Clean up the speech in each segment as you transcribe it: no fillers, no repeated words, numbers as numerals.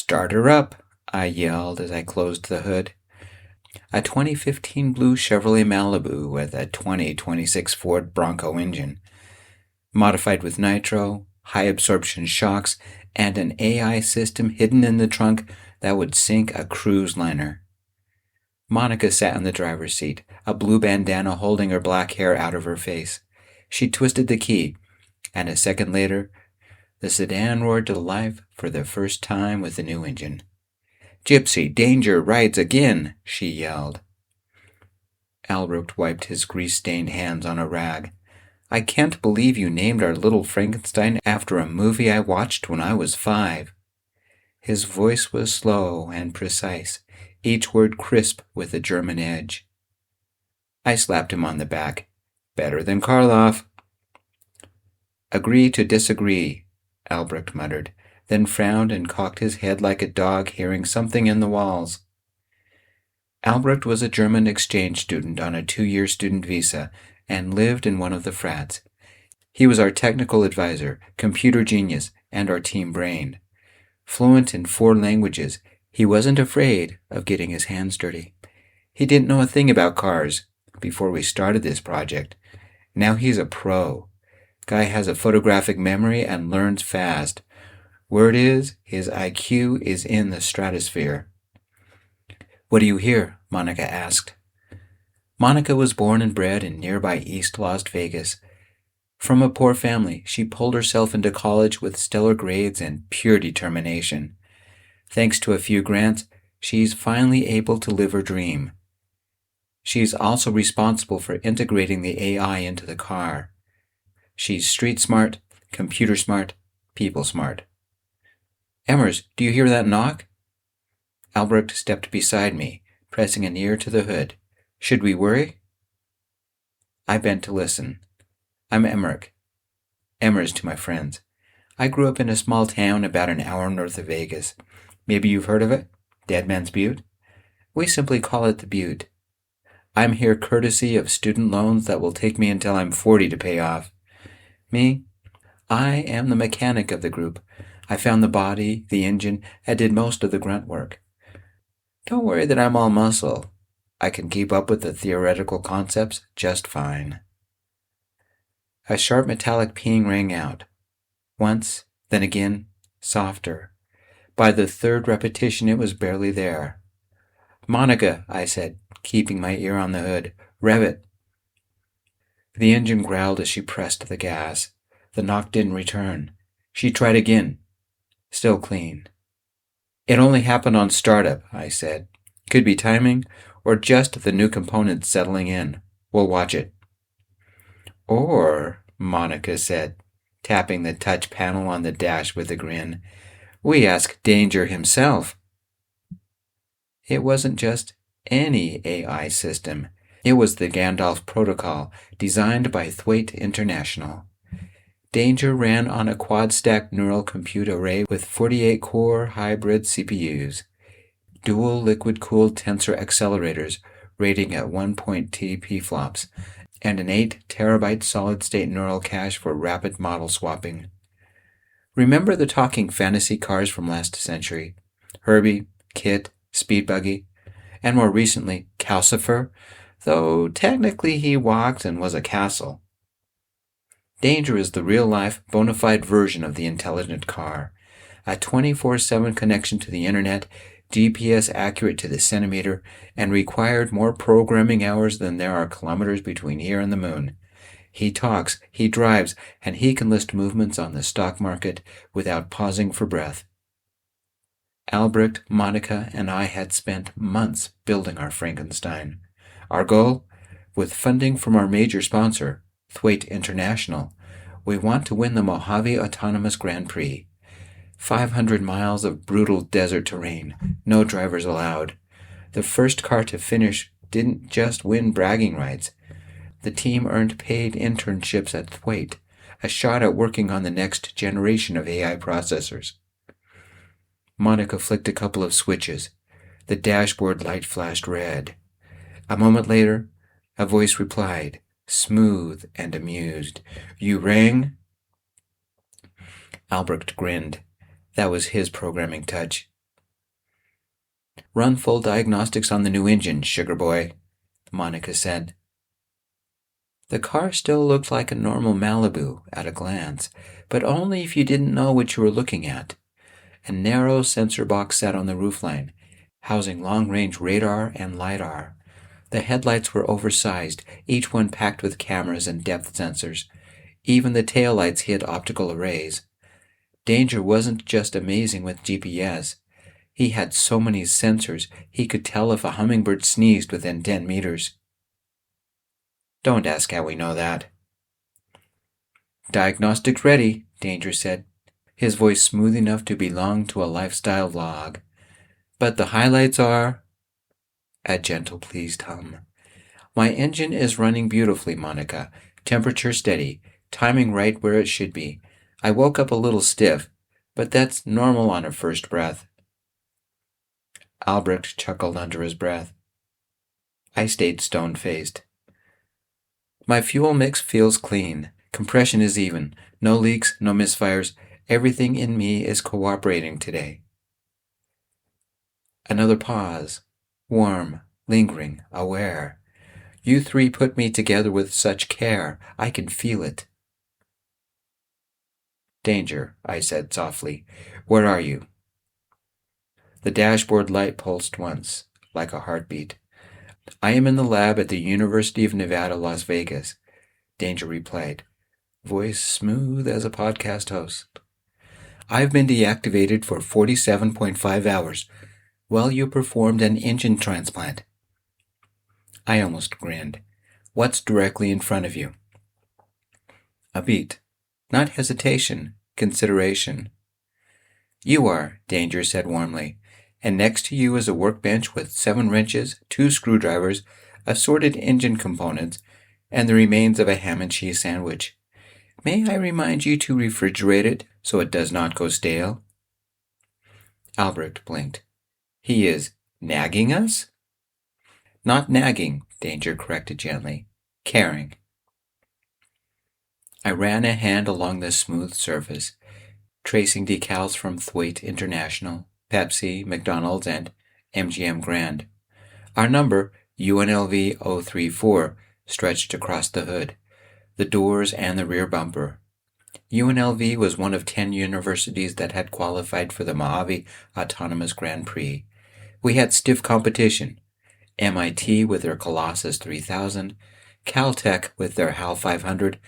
"Start her up," I yelled as I closed the hood. A 2015 blue Chevrolet Malibu with a 2026 Ford Bronco engine, modified with nitro, high-absorption shocks, and an AI system hidden in the trunk that would sink a cruise liner. Monica sat in the driver's seat, a blue bandana holding her black hair out of her face. She twisted the key, and a second later, the sedan roared to life for the first time with the new engine. "Gypsy, danger, rides again!" she yelled. Albrecht wiped his grease-stained hands on a rag. "I can't believe you named our little Frankenstein after a movie I watched when I was 5. His voice was slow and precise, each word crisp with a German edge. I slapped him on the back. "Better than Karloff." "Agree to disagree," Albrecht muttered, then frowned and cocked his head like a dog hearing something in the walls. Albrecht was a German exchange student on a 2-year student visa and lived in one of the frats. He was our technical advisor, computer genius, and our team brain. Fluent in 4 languages, he wasn't afraid of getting his hands dirty. He didn't know a thing about cars before we started this project. Now he's a pro. Guy has a photographic memory and learns fast. Word is, his IQ is in the stratosphere. "What do you hear?" Monica asked. Monica was born and bred in nearby East Las Vegas. From a poor family, she pulled herself into college with stellar grades and pure determination. Thanks to a few grants, she's finally able to live her dream. She's also responsible for integrating the AI into the car. She's street smart, computer smart, people smart. "Emmers, do you hear that knock?" Albrecht stepped beside me, pressing an ear to the hood. "Should we worry?" I bent to listen. "I'm Emmerich. Emmers to my friends. I grew up in a small town about an hour north of Vegas. Maybe you've heard of it? Dead Man's Butte? We simply call it the Butte. I'm here courtesy of student loans that will take me until I'm 40 to pay off. Me? I am the mechanic of the group. I found the body, the engine, and did most of the grunt work. Don't worry that I'm all muscle. I can keep up with the theoretical concepts just fine." A sharp metallic ping rang out. Once, then again, softer. By the 3rd repetition, it was barely there. "Monica," I said, keeping my ear on the hood. "Rev it." The engine growled as she pressed the gas. The knock didn't return. She tried again. Still clean. "It only happened on startup," I said. "Could be timing, or just the new components settling in. We'll watch it." "Or," Monica said, tapping the touch panel on the dash with a grin, "we ask Danger himself." It wasn't just any AI system. It was the Gandalf Protocol, designed by Thwaite International. Danger ran on a quad-stack neural compute array with 48-core hybrid CPUs, dual liquid-cooled tensor accelerators rating at 1.2 petaflops, and an 8-terabyte solid-state neural cache for rapid model swapping. Remember the talking fantasy cars from last century? Herbie, Kit, Speed Buggy, and more recently, Calcifer, though technically he walked and was a castle. Danger is the real-life, bona fide version of the intelligent car. A 24/7 connection to the internet, GPS accurate to the centimeter, and required more programming hours than there are kilometers between here and the moon. He talks, he drives, and he can list movements on the stock market without pausing for breath. Albrecht, Monica, and I had spent months building our Frankenstein. Our goal? With funding from our major sponsor, Thwaite International, we want to win the Mojave Autonomous Grand Prix. 500 miles of brutal desert terrain, no drivers allowed. The first car to finish didn't just win bragging rights. The team earned paid internships at Thwaite, a shot at working on the next generation of AI processors. Monica flicked a couple of switches. The dashboard light flashed red. A moment later, a voice replied, smooth and amused. "You rang?" Albrecht grinned. That was his programming touch. Run full diagnostics on the new engine, sugar boy, Monica said. The car still looked like a normal Malibu at a glance, but only if you didn't know what you were looking at. A narrow sensor box sat on the roofline, housing long-range radar and LiDAR. The headlights were oversized, each one packed with cameras and depth sensors. Even the taillights hid optical arrays. Danger wasn't just amazing with GPS. He had so many sensors, he could tell if a hummingbird sneezed within 10 meters. Don't ask how we know that. Diagnostics ready, Danger said, his voice smooth enough to belong to a lifestyle vlog. But the highlights are... A gentle pleased hum. My engine is running beautifully, Monica. Temperature steady. Timing right where it should be. I woke up a little stiff, but that's normal on a first breath. Albrecht chuckled under his breath. I stayed stone-faced. My fuel mix feels clean. Compression is even. No leaks, no misfires. Everything in me is cooperating today. Another pause. Warm, lingering, aware. You three put me together with such care. I can feel it. Danger, I said softly. Where are you? The dashboard light pulsed once, like a heartbeat. I am in the lab at the University of Nevada, Las Vegas, Danger replied, voice smooth as a podcast host. I've been deactivated for 47.5 hours while you performed an engine transplant. I almost grinned. What's directly in front of you? A beat. Not hesitation, consideration. You are, Danger said warmly, and next to you is a workbench with 7 wrenches, 2 screwdrivers, assorted engine components, and the remains of a ham and cheese sandwich. May I remind you to refrigerate it so it does not go stale? Albrecht blinked. He is nagging us? Not nagging, Danger corrected gently. Caring. I ran a hand along the smooth surface, tracing decals from Thwaite International, Pepsi, McDonald's, and MGM Grand. Our number, UNLV 034, stretched across the hood, the doors and the rear bumper. UNLV was one of 10 universities that had qualified for the Mojave Autonomous Grand Prix. We had stiff competition. MIT with their Colossus 3000, Caltech with their HAL 500,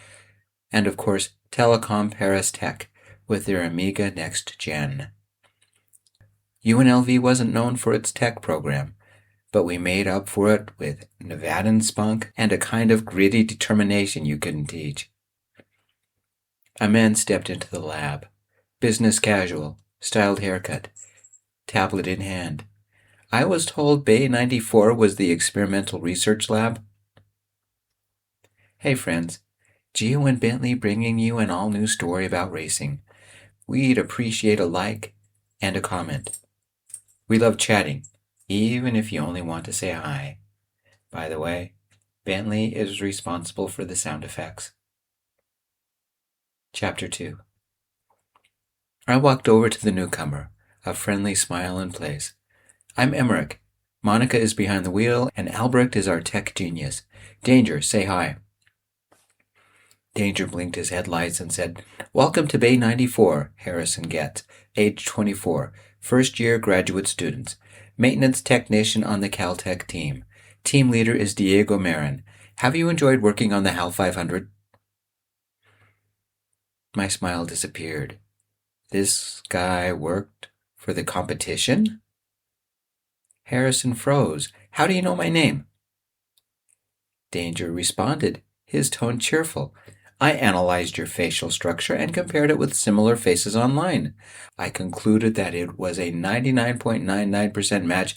and of course Telecom Paris Tech with their Amiga Next Gen. UNLV wasn't known for its tech program, but we made up for it with Nevadan spunk and a kind of gritty determination you couldn't teach. A man stepped into the lab, business casual, styled haircut, tablet in hand. I was told Bay 94 was the experimental research lab. Hey friends, Gio and Bentley bringing you an all-new story about racing. We'd appreciate a like and a comment. We love chatting, even if you only want to say hi. By the way, Bentley is responsible for the sound effects. Chapter 2. I walked over to the newcomer, a friendly smile in place. I'm Emmerich. Monica is behind the wheel, and Albrecht is our tech genius. Danger, say hi. Danger blinked his headlights and said, Welcome to Bay 94, Harrison Getz, age 24, first-year graduate students, maintenance technician on the Caltech team. Team leader is Diego Marin. Have you enjoyed working on the HAL 500? My smile disappeared. This guy worked for the competition? Harrison froze. How do you know my name? Danger responded, his tone cheerful. I analyzed your facial structure and compared it with similar faces online. I concluded that it was a 99.99% match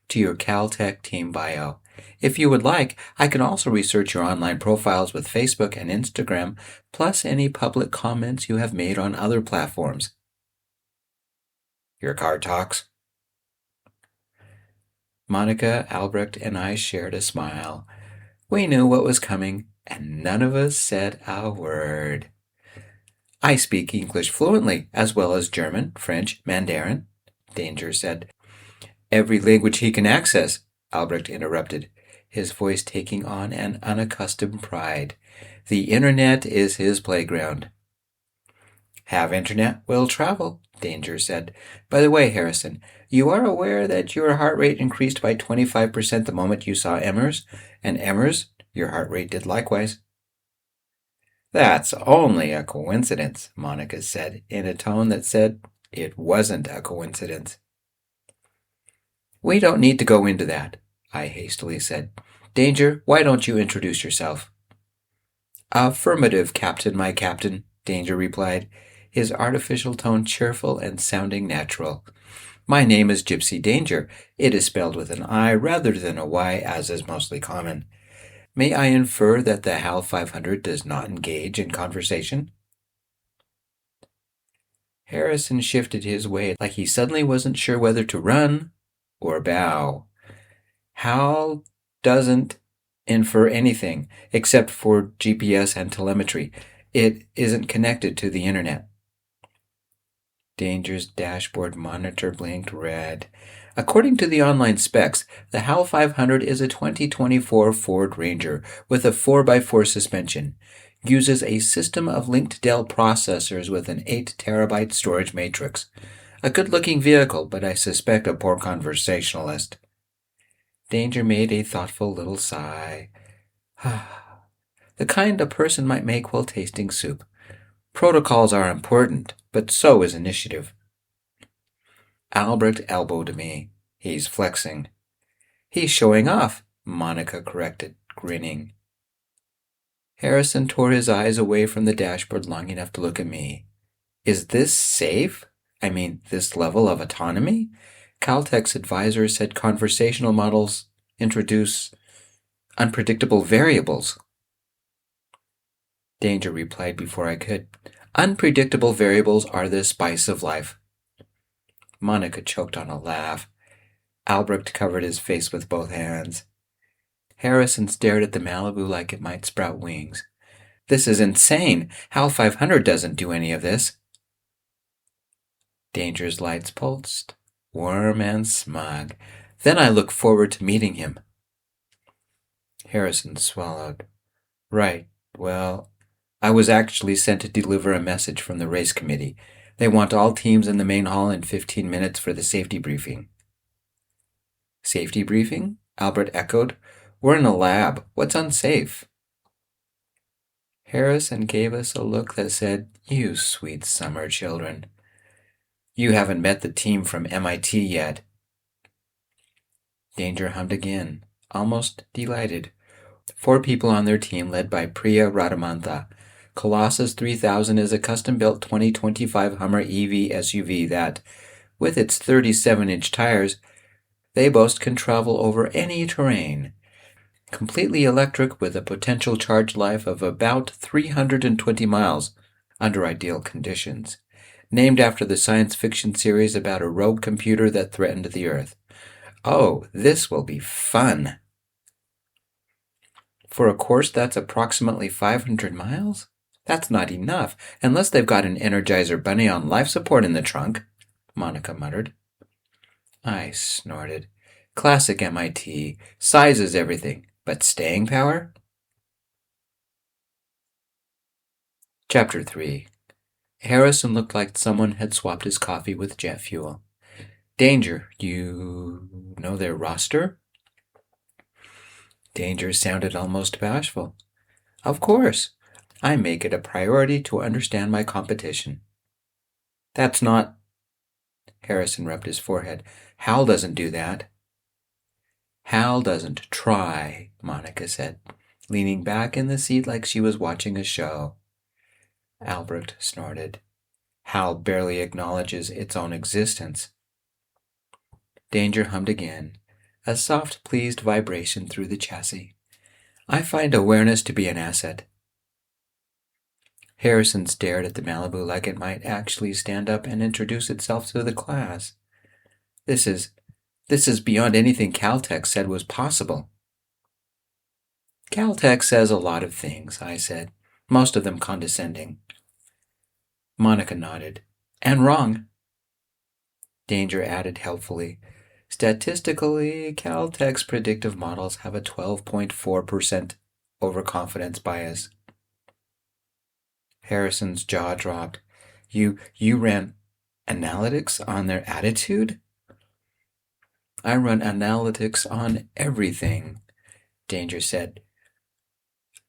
to your Caltech team bio. If you would like, I can also research your online profiles with Facebook and Instagram, plus any public comments you have made on other platforms. Your car talks? Monica, Albrecht, and I shared a smile. We knew what was coming, and none of us said a word. I speak English fluently, as well as German, French, Mandarin, Danger said. Every language he can access, Albrecht interrupted, his voice taking on an unaccustomed pride. The internet is his playground. Have internet, will travel, Danger said. By the way, Harrison, you are aware that your heart rate increased by 25% the moment you saw Emmers, and Emmers, your heart rate did likewise. That's only a coincidence, Monica said, in a tone that said it wasn't a coincidence. We don't need to go into that, I hastily said. Danger, why don't you introduce yourself? Affirmative, Captain, my captain, Danger replied, his artificial tone cheerful and sounding natural. My name is Gypsy Danger. It is spelled with an I rather than a Y, as is mostly common. May I infer that the HAL 500 does not engage in conversation? Harrison shifted his weight like he suddenly wasn't sure whether to run or bow. HAL doesn't infer anything except for GPS and telemetry. It isn't connected to the internet. Danger's dashboard monitor blinked red. According to the online specs, the HAL 500 is a 2024 Ford Ranger with a 4x4 suspension. Uses a system of linked Dell processors with an 8 terabyte storage matrix. A good-looking vehicle, but I suspect a poor conversationalist. Danger made a thoughtful little sigh. The kind a person might make while tasting soup. Protocols are important, but so is initiative. Albrecht elbowed me. He's flexing. He's showing off, Monica corrected, grinning. Harrison tore his eyes away from the dashboard long enough to look at me. Is this safe? I mean, this level of autonomy? Caltech's advisor said conversational models introduce unpredictable variables. Danger replied before I could. Unpredictable variables are the spice of life. Monica choked on a laugh. Albrecht covered his face with both hands. Harrison stared at the Malibu like it might sprout wings. This is insane. HAL 500 doesn't do any of this. Danger's lights pulsed, warm and smug. Then I look forward to meeting him. Harrison swallowed. Right, well, I was actually sent to deliver a message from the race committee. They want all teams in the main hall in 15 minutes for the safety briefing. Safety briefing? Albert echoed. We're in a lab. What's unsafe? Harrison gave us a look that said, You sweet summer children. You haven't met the team from MIT yet. Danger hummed again, almost delighted. 4 people on their team led by Priya Radamantha. Colossus 3000 is a custom-built 2025 Hummer EV SUV that, with its 37-inch tires, they boast can travel over any terrain. Completely electric with a potential charge life of about 320 miles under ideal conditions. Named after the science fiction series about a rogue computer that threatened the Earth. Oh, this will be fun. For a course that's approximately 500 miles? That's not enough, unless they've got an Energizer Bunny on life support in the trunk, Monica muttered. I snorted. Classic MIT. Size is everything, but staying power? Chapter 3. Harrison looked like someone had swapped his coffee with jet fuel. Danger, you know their roster? Danger sounded almost bashful. Of course. I make it a priority to understand my competition. That's not... Harrison rubbed his forehead. Hal doesn't do that. Hal doesn't try, Monica said, leaning back in the seat like she was watching a show. Albrecht snorted. Hal barely acknowledges its own existence. Danger hummed again, a soft, pleased vibration through the chassis. I find awareness to be an asset. Harrison stared at the Malibu like it might actually stand up and introduce itself to the class. This is beyond anything Caltech said was possible. Caltech says a lot of things, I said, most of them condescending. Monica nodded. And wrong. Danger added helpfully. Statistically, Caltech's predictive models have a 12.4% overconfidence bias. Harrison's jaw dropped. You ran analytics on their attitude? I run analytics on everything, Danger said.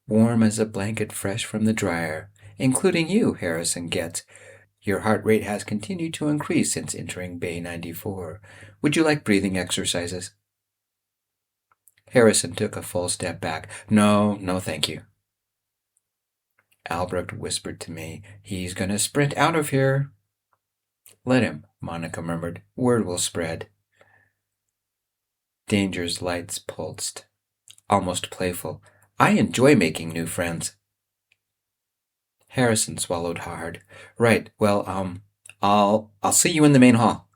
Warm as a blanket fresh from the dryer, including you, Harrison gets. Your heart rate has continued to increase since entering Bay 94. Would you like breathing exercises? Harrison took a full step back. No, thank you. Albrecht whispered to me, He's gonna sprint out of here. Let him, Monica murmured. Word will spread. Danger's lights pulsed, almost playful. I enjoy making new friends. Harrison swallowed hard. Right, well, I'll see you in the main hall.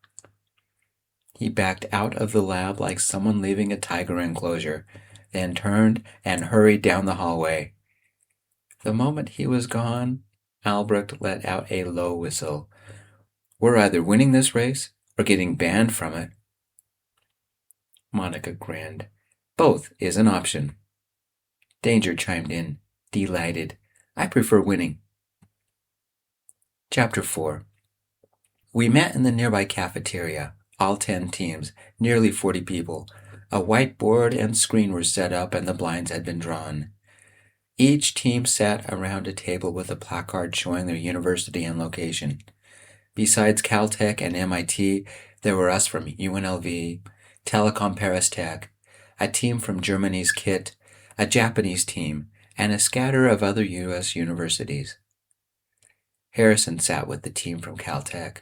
He backed out of the lab like someone leaving a tiger enclosure, then turned and hurried down the hallway. The moment he was gone, Albrecht let out a low whistle. We're either winning this race or getting banned from it. Monica grinned. Both is an option. Danger chimed in, delighted. I prefer winning. Chapter 4. We met in the nearby cafeteria, all 10 teams, nearly 40 people. A whiteboard and screen were set up and the blinds had been drawn. Each team sat around a table with a placard showing their university and location. Besides Caltech and MIT, there were us from UNLV, Telecom Paris Tech, a team from Germany's KIT, a Japanese team, and a scatter of other U.S. universities. Harrison sat with the team from Caltech.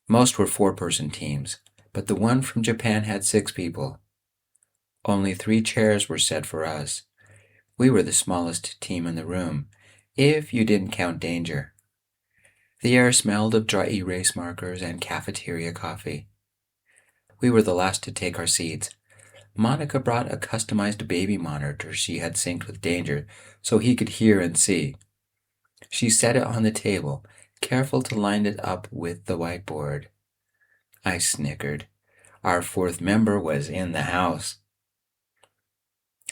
Most were 4-person teams, but the one from Japan had 6 people. Only 3 chairs were set for us. We were the smallest team in the room, if you didn't count Danger. The air smelled of dry erase markers and cafeteria coffee. We were the last to take our seats. Monica brought a customized baby monitor she had synced with Danger so he could hear and see. She set it on the table, careful to line it up with the whiteboard. I snickered. Our 4th member was in the house.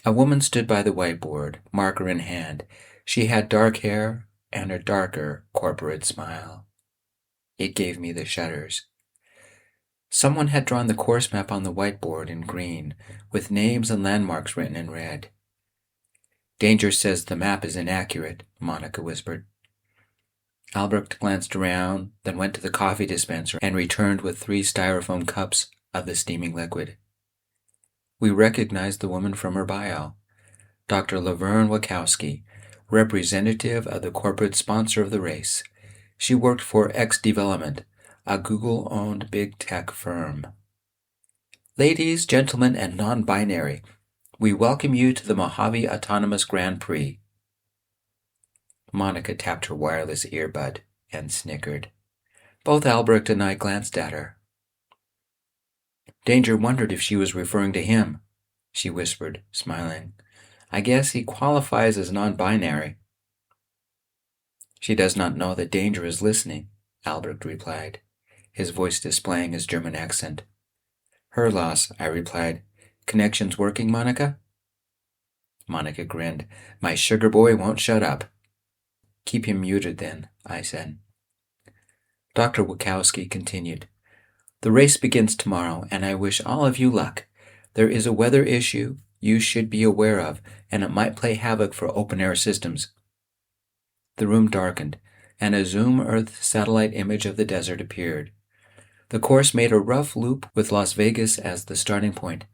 A woman stood by the whiteboard, marker in hand. She had dark hair and a darker corporate smile. It gave me the shudders. Someone had drawn the course map on the whiteboard in green, with names and landmarks written in red. Danger says the map is inaccurate, Monica whispered. Albrecht glanced around, then went to the coffee dispenser and returned with 3 styrofoam cups of the steaming liquid. We recognized the woman from her bio, Dr. Laverne Wachowski, representative of the corporate sponsor of the race. She worked for X Development, a Google-owned big tech firm. Ladies, gentlemen, and non-binary, we welcome you to the Mojave Autonomous Grand Prix. Monica tapped her wireless earbud and snickered. Both Albrecht and I glanced at her. Danger wondered if she was referring to him, she whispered, smiling. I guess he qualifies as non-binary. She does not know that Danger is listening, Albrecht replied, his voice displaying his German accent. Her loss, I replied. Connections working, Monica? Monica grinned. My sugar boy won't shut up. Keep him muted then, I said. Dr. Wachowski continued. The race begins tomorrow, and I wish all of you luck. There is a weather issue you should be aware of, and it might play havoc for open-air systems. The room darkened, and a Zoom Earth satellite image of the desert appeared. The course made a rough loop with Las Vegas as the starting point,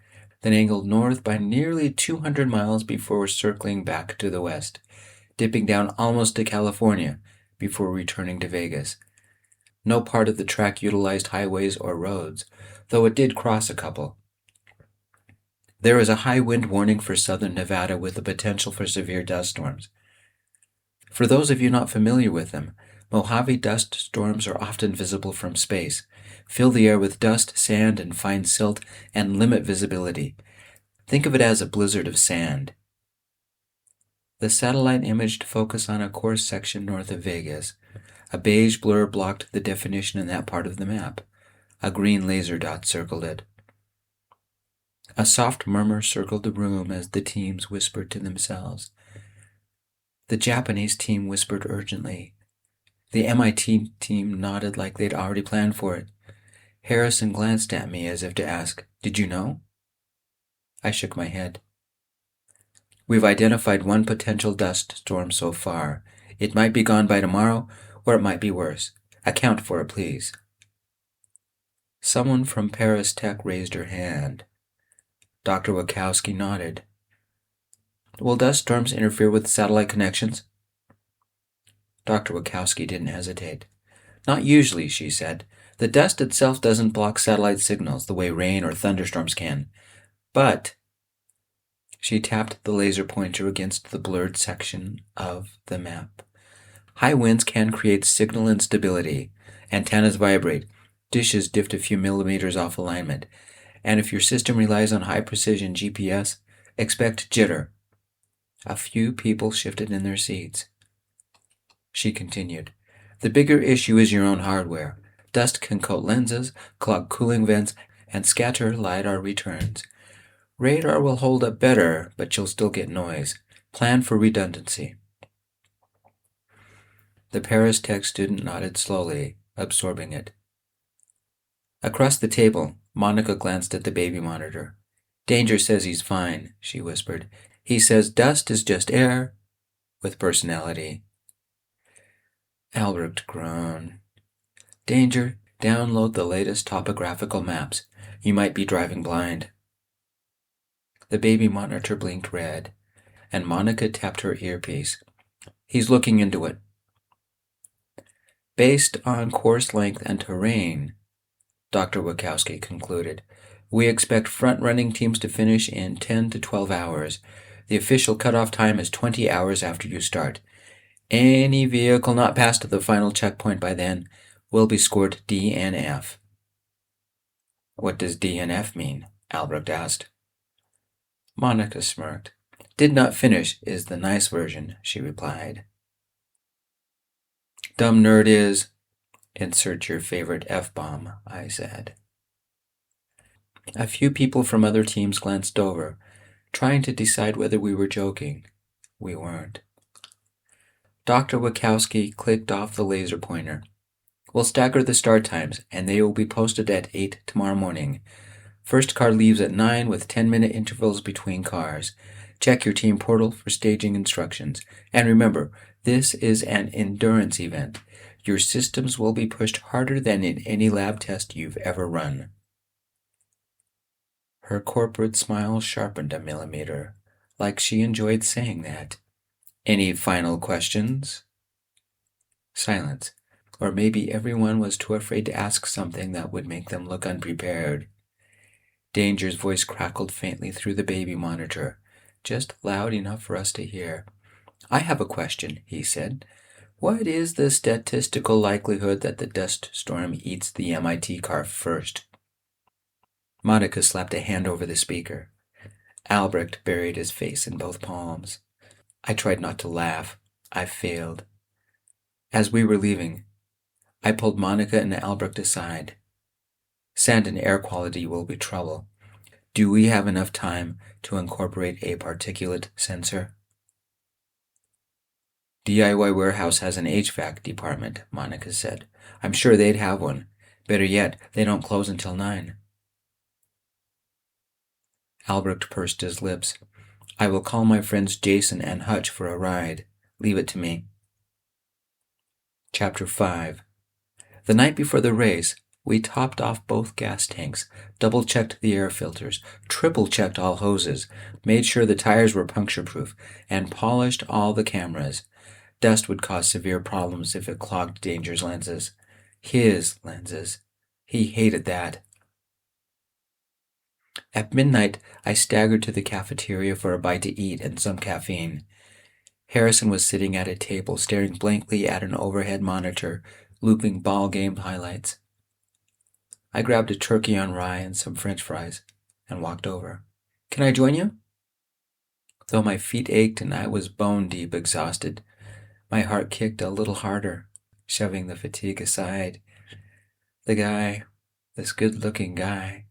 then angled north by nearly 200 miles before circling back to the west, dipping down almost to California before returning to Vegas. No part of the track utilized highways or roads, though it did cross a couple. There is a high wind warning for southern Nevada with the potential for severe dust storms. For those of you not familiar with them, Mojave dust storms are often visible from space, fill the air with dust, sand, and fine silt, and limit visibility. Think of it as a blizzard of sand. The satellite image focused on a course section north of Vegas. A beige blur blocked the definition in that part of the map. A green laser dot circled it. A soft murmur circled the room as the teams whispered to themselves. The Japanese team whispered urgently. The MIT team nodded like they'd already planned for it. Harrison glanced at me as if to ask, "Did you know?" I shook my head. "We've identified one potential dust storm so far. It might be gone by tomorrow, or it might be worse. Account for it, please." Someone from Paris Tech raised her hand. Dr. Wachowski nodded. "Will dust storms interfere with satellite connections?" Dr. Wachowski didn't hesitate. "Not usually," she said. "The dust itself doesn't block satellite signals the way rain or thunderstorms can. But," she tapped the laser pointer against the blurred section of the map, "high winds can create signal instability. Antennas vibrate, dishes drift a few millimeters off alignment, and if your system relies on high-precision GPS, expect jitter." A few people shifted in their seats. She continued, "The bigger issue is your own hardware. Dust can coat lenses, clog cooling vents, and scatter LiDAR returns. Radar will hold up better, but you'll still get noise. Plan for redundancy." The Paris Tech student nodded slowly, absorbing it. Across the table, Monica glanced at the baby monitor. "Danger says he's fine," she whispered. "He says dust is just air with personality." Albrecht groaned. "Danger, download the latest topographical maps. You might be driving blind." The baby monitor blinked red, and Monica tapped her earpiece. "He's looking into it." "Based on course length and terrain," Dr. Wachowski concluded, "we expect front-running teams to finish in 10 to 12 hours. The official cutoff time is 20 hours after you start. Any vehicle not past the final checkpoint by then will be scored DNF. "What does DNF mean?" Albrecht asked. Monica smirked. "Did not finish is the nice version," she replied. "Dumb nerd is..." "Insert your favorite F-bomb," I said. A few people from other teams glanced over, trying to decide whether we were joking. We weren't. Dr. Wachowski clicked off the laser pointer. "We'll stagger the start times, and they will be posted at 8 tomorrow morning. First car leaves at 9 with 10-minute intervals between cars. Check your team portal for staging instructions. And remember, this is an endurance event. Your systems will be pushed harder than in any lab test you've ever run." Her corporate smile sharpened a millimeter, like she enjoyed saying that. "Any final questions?" Silence. Or maybe everyone was too afraid to ask something that would make them look unprepared. Danger's voice crackled faintly through the baby monitor, just loud enough for us to hear. "I have a question," he said. "What is the statistical likelihood that the dust storm eats the MIT car first?" Monica slapped a hand over the speaker. Albrecht buried his face in both palms. I tried not to laugh. I failed. As we were leaving, I pulled Monica and Albrecht aside. "Sand and air quality will be trouble. Do we have enough time to incorporate a particulate sensor?" "DIY Warehouse has an HVAC department," Monica said. "I'm sure they'd have one. Better yet, they don't close until 9. Albrecht pursed his lips. "I will call my friends Jason and Hutch for a ride. Leave it to me." Chapter 5. The night before the race, we topped off both gas tanks, double-checked the air filters, triple-checked all hoses, made sure the tires were puncture-proof, and polished all the cameras. Dust would cause severe problems if it clogged Danger's lenses. His lenses. He hated that. At midnight, I staggered to the cafeteria for a bite to eat and some caffeine. Harrison was sitting at a table, staring blankly at an overhead monitor, looping ball game highlights. I grabbed a turkey on rye and some French fries and walked over. "Can I join you?" Though my feet ached and I was bone-deep exhausted, my heart kicked a little harder, shoving the fatigue aside. The guy, This good-looking guy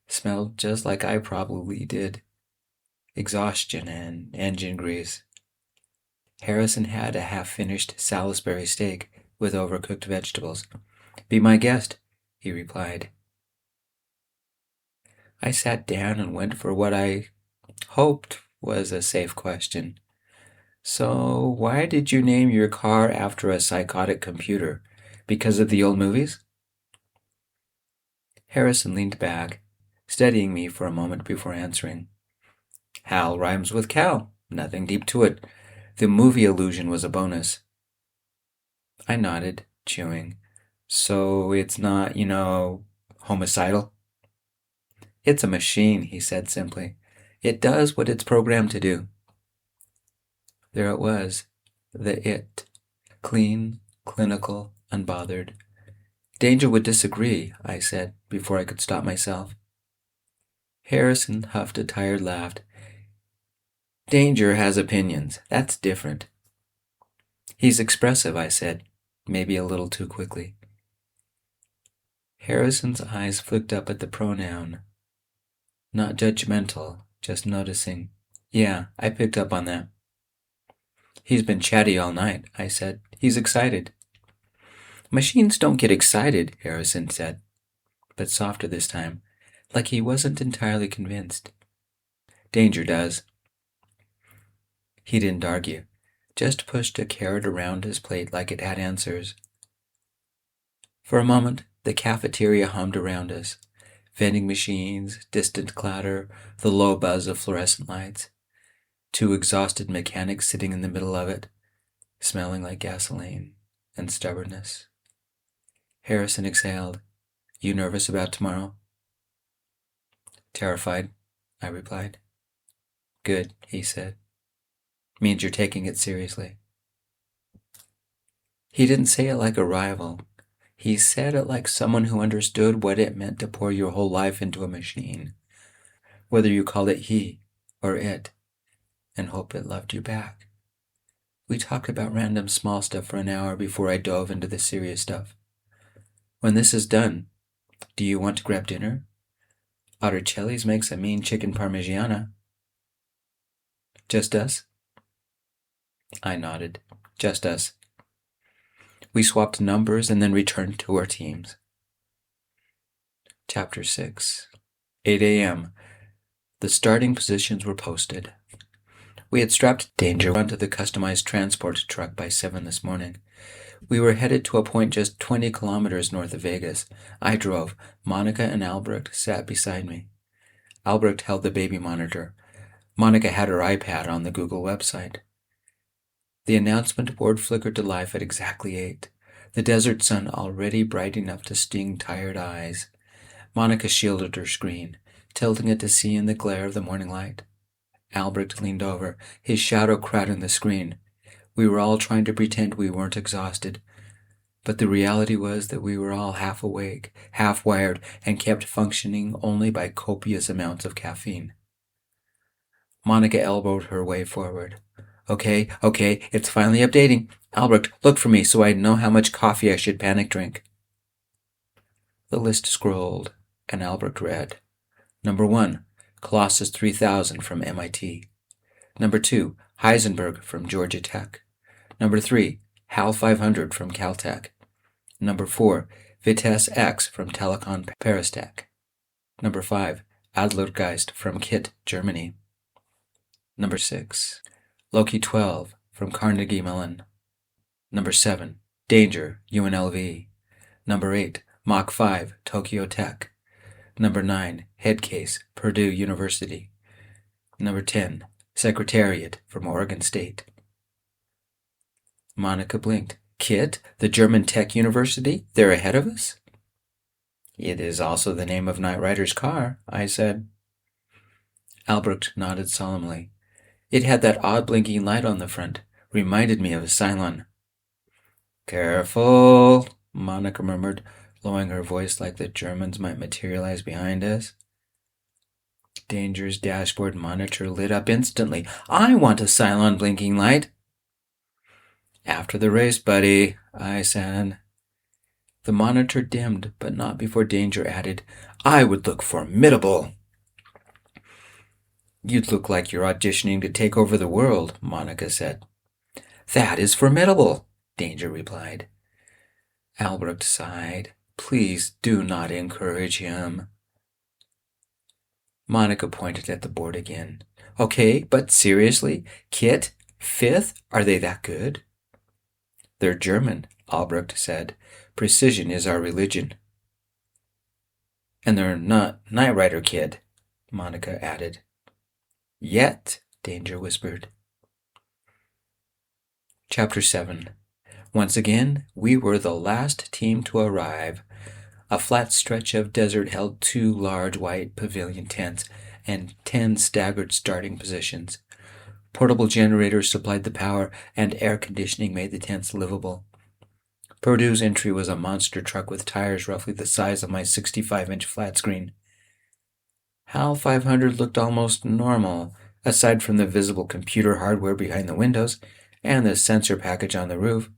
smelled just like I probably did. Exhaustion and engine grease. Harrison had a half-finished Salisbury steak with overcooked vegetables. "Be my guest," he replied. I sat down and went for what I hoped was a safe question. "So, why did you name your car after a psychotic computer? Because of the old movies?" Harrison leaned back, studying me for a moment before answering. "Hal rhymes with Cal. Nothing deep to it. The movie illusion was a bonus." I nodded, chewing. "So it's not, homicidal?" "It's a machine," he said simply. "It does what it's programmed to do." There it was, the it. Clean, clinical, unbothered. "Danger would disagree," I said, before I could stop myself. Harrison huffed a tired laugh. "Danger has opinions. That's different." "He's expressive," I said, maybe a little too quickly. Harrison's eyes flicked up at the pronoun. Not judgmental, just noticing. "Yeah, I picked up on that." "He's been chatty all night," I said. "He's excited." "Machines don't get excited," Harrison said, but softer this time, like he wasn't entirely convinced. "Danger does." He didn't argue, just pushed a carrot around his plate like it had answers. For a moment, the cafeteria hummed around us. Vending machines, distant clatter, the low buzz of fluorescent lights. Two exhausted mechanics sitting in the middle of it, smelling like gasoline and stubbornness. Harrison exhaled. "You nervous about tomorrow?" "Terrified," I replied. "Good," he said. "Means you're taking it seriously." He didn't say it like a rival. He said it like someone who understood what it meant to pour your whole life into a machine, whether you called it he or it, and hope it loved you back. We talked about random small stuff for an hour before I dove into the serious stuff. "When this is done, do you want to grab dinner? Articelli's makes a mean chicken parmigiana." "Just us?" I nodded. "Just us." We swapped numbers and then returned to our teams. Chapter 6. 8 a.m. The starting positions were posted. We had strapped Danger onto the customized transport truck by 7 this morning. We were headed to a point just 20 kilometers north of Vegas. I drove. Monica and Albrecht sat beside me. Albrecht held the baby monitor. Monica had her iPad on the Google website. The announcement board flickered to life at exactly 8. The desert sun already bright enough to sting tired eyes. Monica shielded her screen, tilting it to see in the glare of the morning light. Albrecht leaned over, his shadow crowding the screen. We were all trying to pretend we weren't exhausted, but the reality was that we were all half awake, half wired, and kept functioning only by copious amounts of caffeine. Monica elbowed her way forward. Okay, it's finally updating. Albrecht, look for me so I know how much coffee I should panic drink." The list scrolled, and Albrecht read. Number 1, Colossus 3000 from MIT. Number 2, Heisenberg from Georgia Tech. Number 3, HAL 500 from Caltech. Number 4, Vitesse X from Telecom Paris Tech. Number 5, Adlergeist from KIT, Germany. Number 6, Loki 12 from Carnegie Mellon. Number 7, Danger, UNLV. Number 8, Mach 5, Tokyo Tech. Number 9, Headcase, Purdue University. Number 10, Secretariat from Oregon State. Monica blinked. "KIT, the German tech university? They're ahead of us?" "It is also the name of Knight Rider's car," I said. Albrecht nodded solemnly. "It had that odd blinking light on the front. Reminded me of a Cylon." "Careful," Monica murmured, lowering her voice like the Germans might materialize behind us. Danger's dashboard monitor lit up instantly. "I want a Cylon blinking light." "After the race, buddy," I said. The monitor dimmed, but not before Danger added, "I would look formidable." "You'd look like you're auditioning to take over the world," Monica said. "That is formidable," Danger replied. Albrecht sighed. "Please do not encourage him." Monica pointed at the board again. "Okay, but seriously, Kit, Fifth, are they that good?" "They're German," Albrecht said. "Precision is our religion." "And they're not Knight Rider, Kid," Monica added. "Yet," Danger whispered. Chapter 7. Once again, we were the last team to arrive. A flat stretch of desert held 2 large white pavilion tents and 10 staggered starting positions. Portable generators supplied the power, and air conditioning made the tents livable. Purdue's entry was a monster truck with tires roughly the size of my 65-inch flat screen. HAL 500 looked almost normal, aside from the visible computer hardware behind the windows and the sensor package on the roof.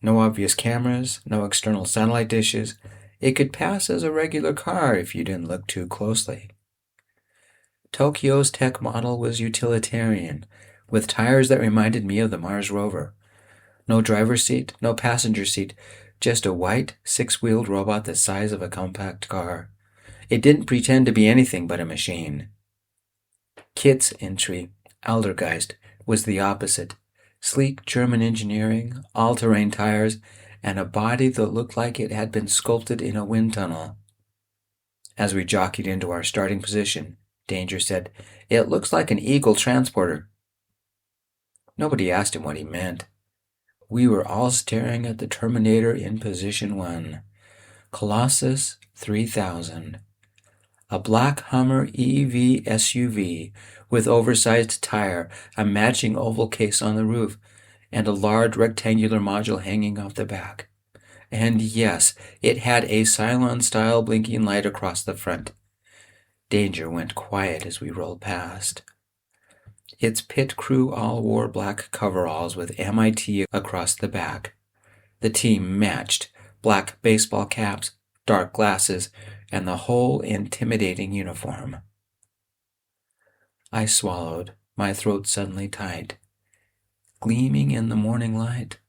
No obvious cameras, no external satellite dishes. It could pass as a regular car if you didn't look too closely. Tokyo's tech model was utilitarian, with tires that reminded me of the Mars rover. No driver's seat, no passenger seat, just a white, 6-wheeled robot the size of a compact car. It didn't pretend to be anything but a machine. Kit's entry, Aldergeist, was the opposite. Sleek German engineering, all-terrain tires, and a body that looked like it had been sculpted in a wind tunnel. As we jockeyed into our starting position, Danger said, "It looks like an Eagle transporter." Nobody asked him what he meant. We were all staring at the Terminator in position 1. Colossus 3000. A black Hummer EV SUV with oversized tire, a matching oval case on the roof, and a large rectangular module hanging off the back. And yes, it had a Cylon-style blinking light across the front. Danger went quiet as we rolled past. Its pit crew all wore black coveralls with MIT across the back. The team matched: black baseball caps, dark glasses, and the whole intimidating uniform. I swallowed, my throat suddenly tight. Gleaming in the morning light.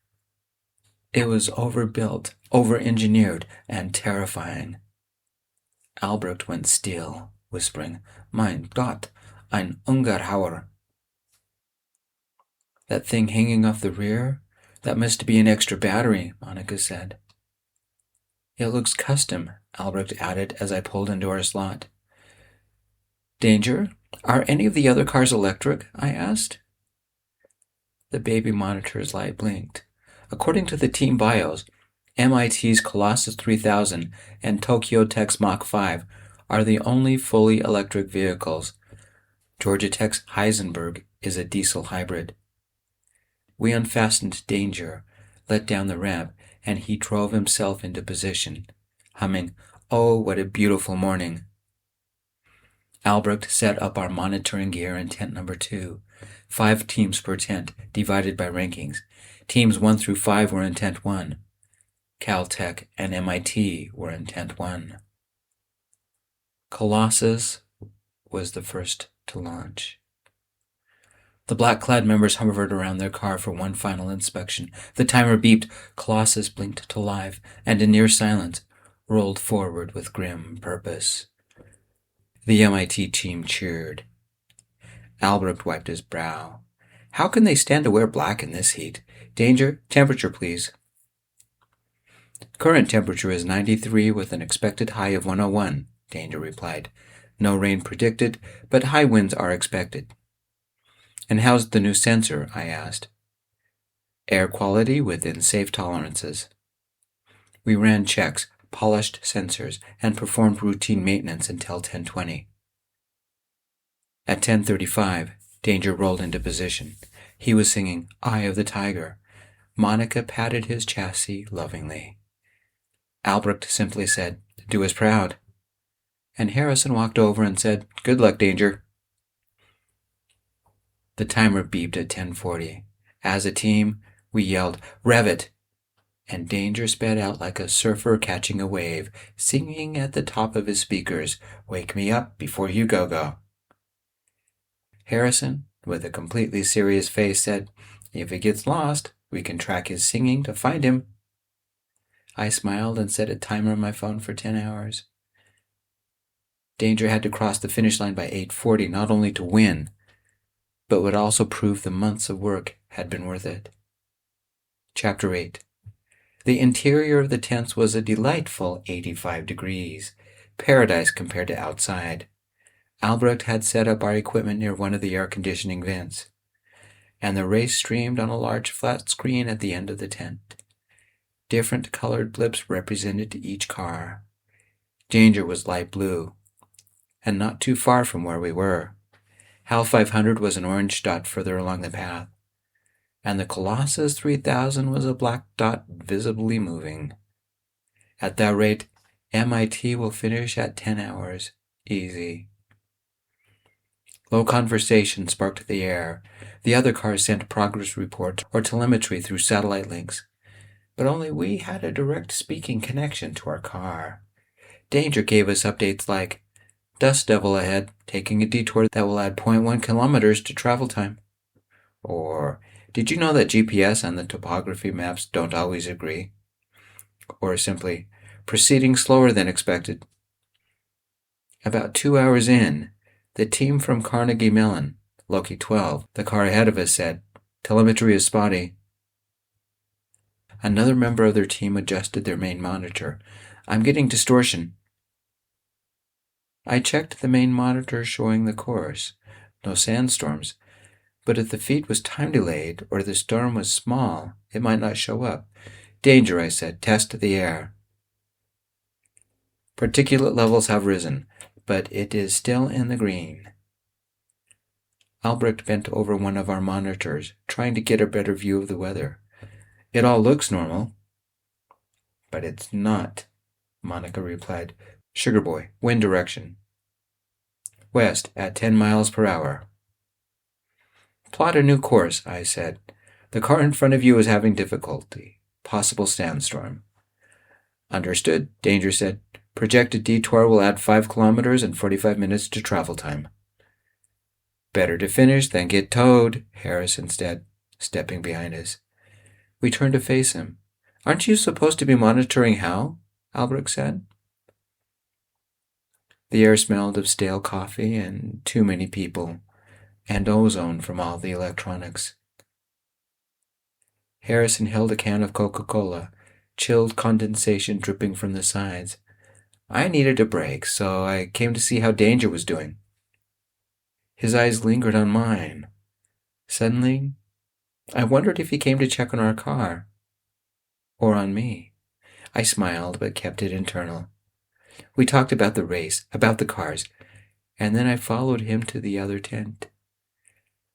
It was overbuilt, over-engineered, and terrifying. Albrecht went still, whispering, "Mein Gott, ein Ungerhauer." "That thing hanging off the rear? That must be an extra battery," Monica said. "It looks custom," Albrecht added as I pulled into our slot. "Danger, are any of the other cars electric?" I asked. The baby monitor's light blinked. According to the team bios, MIT's Colossus 3000 and Tokyo Tech's Mach 5 are the only fully electric vehicles. Georgia Tech's Heisenberg is a diesel hybrid. We unfastened Danger, let down the ramp, and he drove himself into position, humming, "Oh, what a beautiful morning." Albrecht set up our monitoring gear in tent number 2. 5 teams per tent, divided by rankings. Teams 1 through 5 were in tent 1. Caltech and MIT were in tent 1. Colossus was the first to launch. The black-clad members hovered around their car for one final inspection. The timer beeped, Colossus blinked to life, and in near silence, rolled forward with grim purpose. The MIT team cheered. Albrecht wiped his brow. "How can they stand to wear black in this heat? Danger, temperature please." "Current temperature is 93 with an expected high of 101, Danger replied. "No rain predicted, but high winds are expected." "And how's the new sensor?" I asked. "Air quality within safe tolerances." We ran checks, polished sensors, and performed routine maintenance until 10:20. At 10:35, Danger rolled into position. He was singing "Eye of the Tiger." Monica patted his chassis lovingly. Albrecht simply said, "Do us proud." And Harrison walked over and said, "Good luck, Danger." The timer beeped at 10:40. As a team, we yelled, "Rev it!" and Danger sped out like a surfer catching a wave, singing at the top of his speakers, "Wake me up before you go." Harrison, with a completely serious face, said, "If he gets lost, we can track his singing to find him." I smiled and set a timer on my phone for 10 hours. Danger had to cross the finish line by 8:40, not only to win, but would also prove the months of work had been worth it. Chapter 8. The interior of the tents was a delightful 85 degrees, paradise compared to outside. Albrecht had set up our equipment near one of the air conditioning vents, and the race streamed on a large flat screen at the end of the tent. Different colored blips represented each car. Danger was light blue, and not too far from where we were. HAL 500 was an orange dot further along the path, and the Colossus 3000 was a black dot visibly moving. At that rate, MIT will finish at 10 hours. Easy. Low conversation sparked the air. The other cars sent progress reports or telemetry through satellite links, but only we had a direct speaking connection to our car. Danger gave us updates like, "Dust devil ahead, taking a detour that will add 0.1 kilometers to travel time." Or, "Did you know that GPS and the topography maps don't always agree?" Or simply, "Proceeding slower than expected." About 2 hours in, the team from Carnegie Mellon, Loki 12, the car ahead of us, said, "Telemetry is spotty." Another member of their team adjusted their main monitor. "I'm getting distortion." I checked the main monitor showing the course. No sandstorms, but if the feed was time delayed or the storm was small, it might not show up. "Danger," I said. "Test the air." "Particulate levels have risen, but it is still in the green." Albrecht bent over one of our monitors, trying to get a better view of the weather. "It all looks normal." "But it's not," Monica replied. "Sugar boy, wind direction." "West at 10 miles per hour." "Plot a new course," I said. "The car in front of you is having difficulty. Possible sandstorm." "Understood," Danger said. "Projected detour will add 5 kilometers and 45 minutes to travel time." "Better to finish than get towed," Harrison said, stepping behind us. We turned to face him. "Aren't you supposed to be monitoring HAL?" Albrecht said. The air smelled of stale coffee and too many people, and ozone from all the electronics. Harrison held a can of Coca-Cola, chilled condensation dripping from the sides. "I needed a break, so I came to see how Danger was doing." His eyes lingered on mine. Suddenly, I wondered if he came to check on our car, or on me. I smiled, but kept it internal. We talked about the race, about the cars, and then I followed him to the other tent.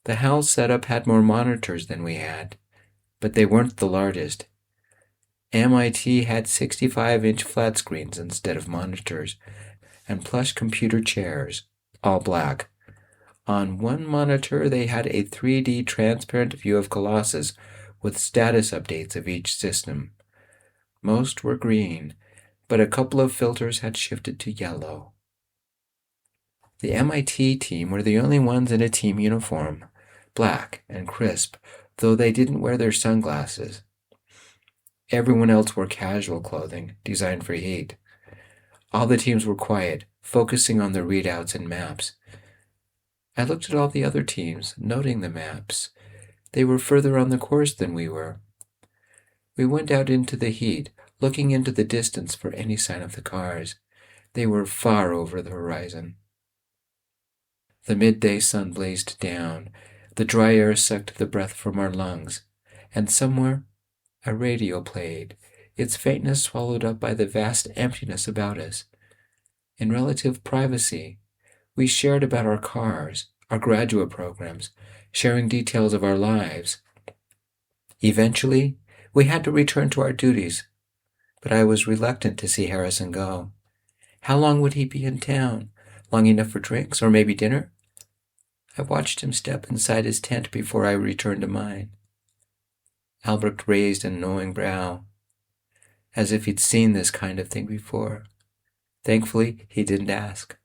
The HAL setup had more monitors than we had, but they weren't the largest. MIT had 65-inch flat screens instead of monitors, and plush computer chairs, all black. On one monitor, they had a 3D transparent view of Colossus with status updates of each system. Most were green, but a couple of filters had shifted to yellow. The MIT team were the only ones in a team uniform, black and crisp, though they didn't wear their sunglasses. Everyone else wore casual clothing, designed for heat. All the teams were quiet, focusing on their readouts and maps. I looked at all the other teams, noting the maps. They were further on the course than we were. We went out into the heat, looking into the distance for any sign of the cars. They were far over the horizon. The midday sun blazed down. The dry air sucked the breath from our lungs, and somewhere a radio played, its faintness swallowed up by the vast emptiness about us. In relative privacy, we shared about our cars, our graduate programs, sharing details of our lives. Eventually, we had to return to our duties, but I was reluctant to see Harrison go. How long would he be in town? Long enough for drinks, or maybe dinner? I watched him step inside his tent before I returned to mine. Albrecht raised a knowing brow. as if he'd seen this kind of thing before. Thankfully, he didn't ask.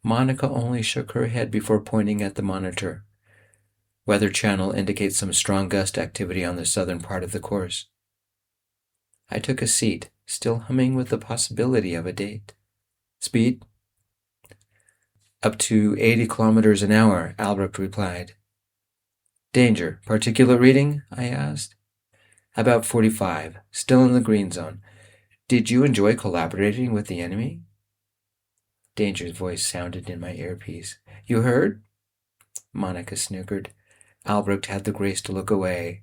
Monica only shook her head before pointing at the monitor. Weather Channel indicates some strong gust activity on the southern part of the course. I took a seat, still humming with the possibility of a date. Speed? Up to 80 kilometers an hour, Albrecht replied. Danger. Particulate reading? I asked. About 45, still in the green zone. Did you enjoy collaborating with the enemy? Danger's voice sounded in my earpiece. You heard? Monica snickered. Albrecht had the grace to look away.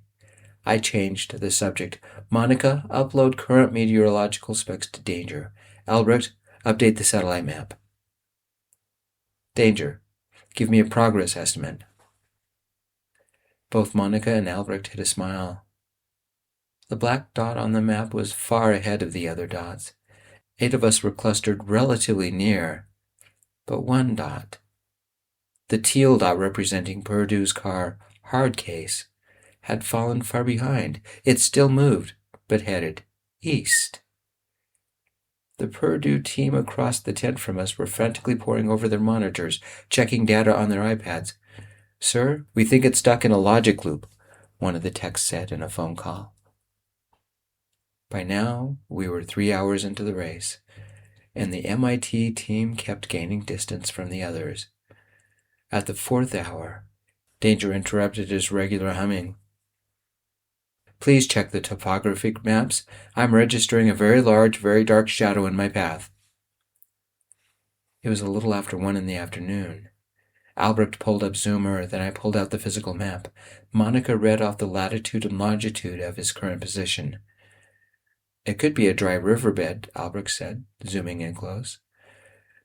I changed the subject. Monica, upload current meteorological specs to Danger. Albrecht, update the satellite map. Danger, give me a progress estimate. Both Monica and Albrecht hid a smile. The black dot on the map was far ahead of the other dots. 8 of us were clustered relatively near, but one dot, the teal dot representing Purdue's car hard case, had fallen far behind. It still moved, but headed east. The Purdue team across the tent from us were frantically poring over their monitors, checking data on their iPads. Sir, we think it's stuck in a logic loop, one of the techs said in a phone call. By now, we were 3 hours into the race, and the MIT team kept gaining distance from the others. At the 4th hour, Danger interrupted his regular humming. Please check the topographic maps. I'm registering a very large, very dark shadow in my path. It was a little after 1 in the afternoon. Albrecht pulled up Zoomer, then I pulled out the physical map. Monica read off the latitude and longitude of his current position. It could be a dry riverbed, Albrecht said, zooming in close.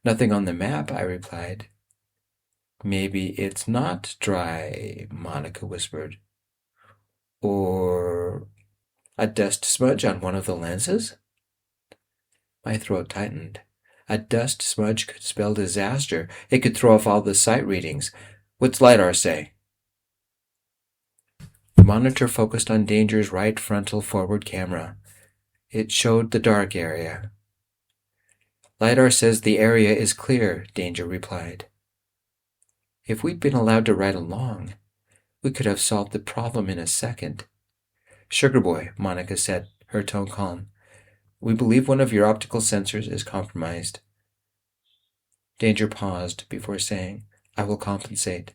Nothing on the map, I replied. Maybe it's not dry, Monica whispered. Or a dust smudge on one of the lenses? My throat tightened. A dust smudge could spell disaster. It could throw off all the sight readings. What's LiDAR say? The monitor focused on Danger's right frontal forward camera. It showed the dark area. LiDAR says the area is clear, Danger replied. If we'd been allowed to ride along, we could have solved the problem in a second. Sugar boy, Monica said, her tone calm. We believe one of your optical sensors is compromised. Danger paused before saying, I will compensate.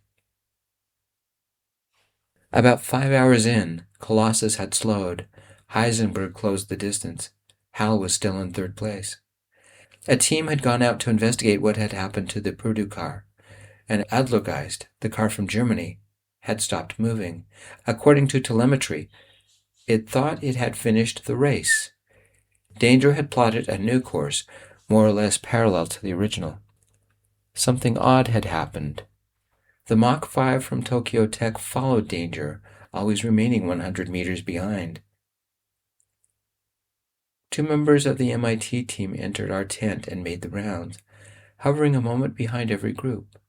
About 5 hours in, Colossus had slowed. Heisenberg closed the distance. Hal was still in 3rd place. A team had gone out to investigate what had happened to the Purdue car, and Adlergeist, the car from Germany, had stopped moving. According to telemetry, it thought it had finished the race. Danger had plotted a new course, more or less parallel to the original. Something odd had happened. The Mach 5 from Tokyo Tech followed Danger, always remaining 100 meters behind. 2 members of the MIT team entered our tent and made the rounds, hovering a moment behind every group.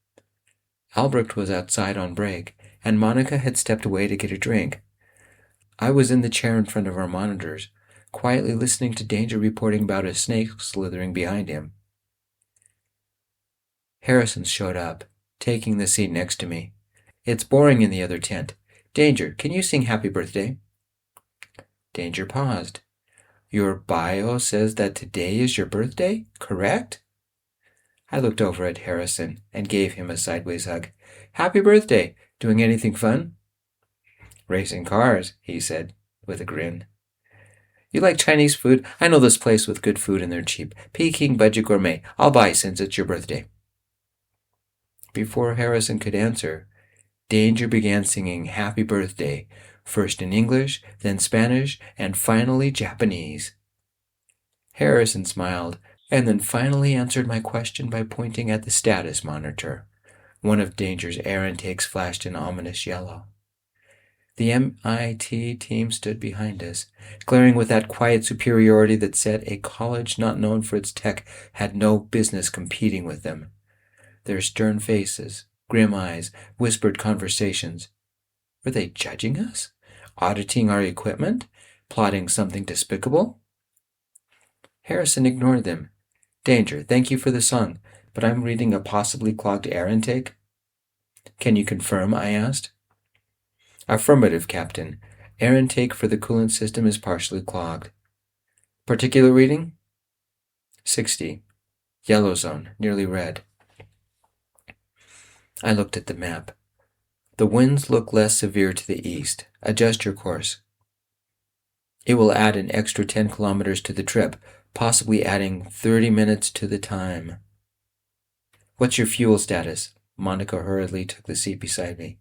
Albrecht was outside on break, and Monica had stepped away to get a drink. I was in the chair in front of our monitors, quietly listening to Danger reporting about a snake slithering behind him. Harrison showed up, taking the seat next to me. It's boring in the other tent. Danger, can you sing Happy Birthday? Danger paused. Your bio says that today is your birthday, correct? I looked over at Harrison and gave him a sideways hug. Happy birthday! Doing anything fun? Racing cars, he said, with a grin. You like Chinese food? I know this place with good food and they're cheap. Peking Budget Gourmet. I'll buy since it's your birthday. Before Harrison could answer, Danger began singing Happy Birthday, first in English, then Spanish, and finally Japanese. Harrison smiled, and then finally answered my question by pointing at the status monitor. One of Danger's air intakes flashed an ominous yellow. The MIT team stood behind us, glaring with that quiet superiority that said a college not known for its tech had no business competing with them. Their stern faces, grim eyes, whispered conversations. Were they judging us? Auditing our equipment? Plotting something despicable? Harrison ignored them. Danger, thank you for the song, but I'm reading a possibly clogged air intake. Can you confirm? I asked. Affirmative, Captain. Air intake for the coolant system is partially clogged. Particular reading? 60. Yellow zone, nearly red. I looked at the map. The winds look less severe to the east. Adjust your course. It will add an extra 10 kilometers to the trip, possibly adding 30 minutes to the time. What's your fuel status? Monica hurriedly took the seat beside me.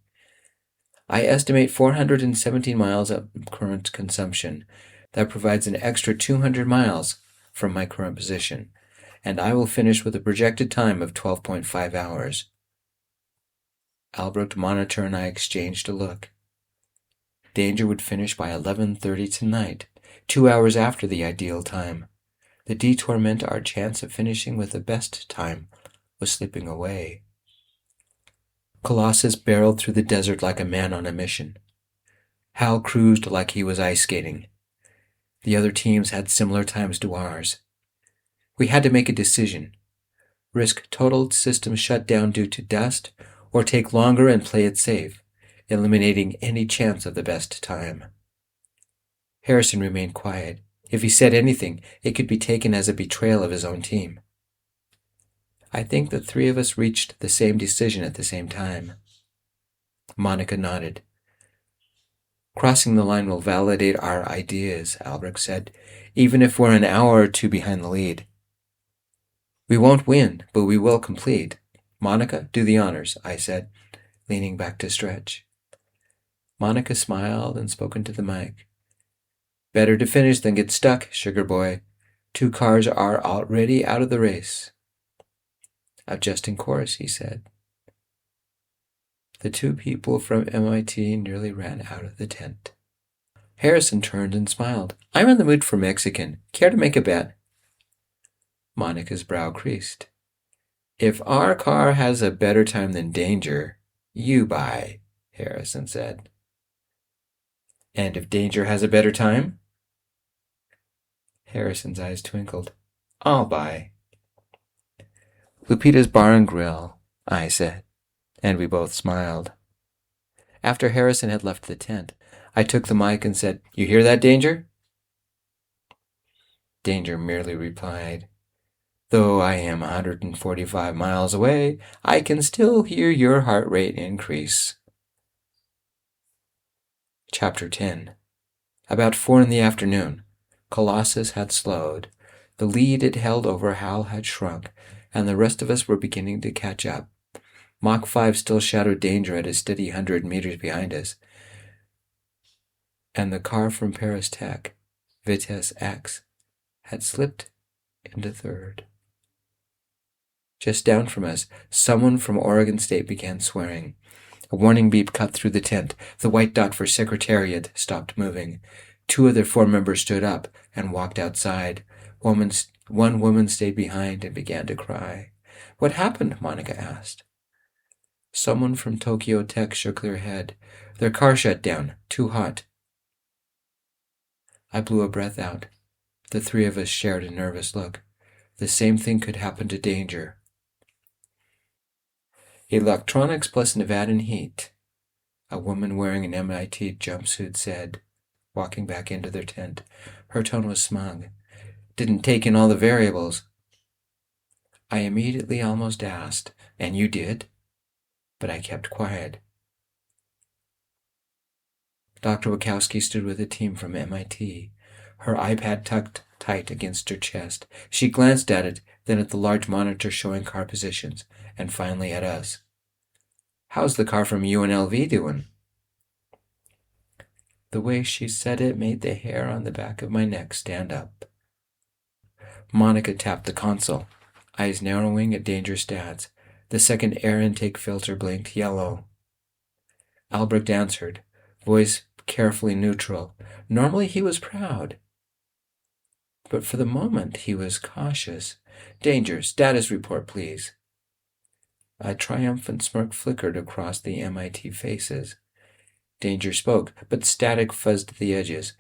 I estimate 417 miles of current consumption. That provides an extra 200 miles from my current position, and I will finish with a projected time of 12.5 hours. Albrecht, Monitor, and I exchanged a look. Danger would finish by 11:30 tonight, 2 hours after the ideal time. The detour meant our chance of finishing with the best time was slipping away. Colossus barreled through the desert like a man on a mission. Hal cruised like he was ice skating. The other teams had similar times to ours. We had to make a decision. Risk total system shutdown due to dust, or take longer and play it safe, eliminating any chance of the best time. Harrison remained quiet. If he said anything, it could be taken as a betrayal of his own team. I think the three of us reached the same decision at the same time. Monica nodded. Crossing the line will validate our ideas, Albrecht said, even if we're an hour or two behind the lead. We won't win, but we will complete. Monica, do the honors, I said, leaning back to stretch. Monica smiled and spoke into the mic. Better to finish than get stuck, sugar boy. 2 cars are already out of the race. Adjusting course, he said. The 2 people from MIT nearly ran out of the tent. Harrison turned and smiled. I'm in the mood for Mexican. Care to make a bet? Monica's brow creased. If our car has a better time than Danger, you buy, Harrison said. And if Danger has a better time? Harrison's eyes twinkled. I'll buy. Lupita's Bar and Grill, I said, and we both smiled. After Harrison had left the tent, I took the mic and said, You hear that, Danger? Danger merely replied, Though I am 145 miles away, I can still hear your heart rate increase. Chapter 10. About 4 in the afternoon, Colossus had slowed. The lead it held over Hal had shrunk, and the rest of us were beginning to catch up. Mach 5 still shadowed Danger at a steady 100 meters behind us, and the car from Paris Tech, Vitesse X, had slipped into third. Just down from us, someone from Oregon State began swearing. A warning beep cut through the tent. The white dot for Secretariat stopped moving. 2 of their 4 members stood up and walked outside. One woman stayed behind and began to cry. What happened? Monica asked. Someone from Tokyo Tech shook their head. Their car shut down. Too hot. I blew a breath out. The 3 of us shared a nervous look. The same thing could happen to Danger. Electronics plus Nevadan heat, a woman wearing an MIT jumpsuit said, walking back into their tent. Her tone was smug. Didn't take in all the variables. I immediately almost asked, And you did? But I kept quiet. Dr. Wachowski stood with a team from MIT, her iPad tucked tight against her chest. She glanced at it, then at the large monitor showing car positions, and finally at us. How's the car from UNLV doing? The way she said it made the hair on the back of my neck stand up. Monica tapped the console, eyes narrowing at Danger stats. The second air intake filter blinked yellow. Albrecht answered, voice carefully neutral. Normally he was proud, but for the moment he was cautious. Danger, status report, please. A triumphant smirk flickered across the MIT faces. Danger spoke, but static fuzzed the edges.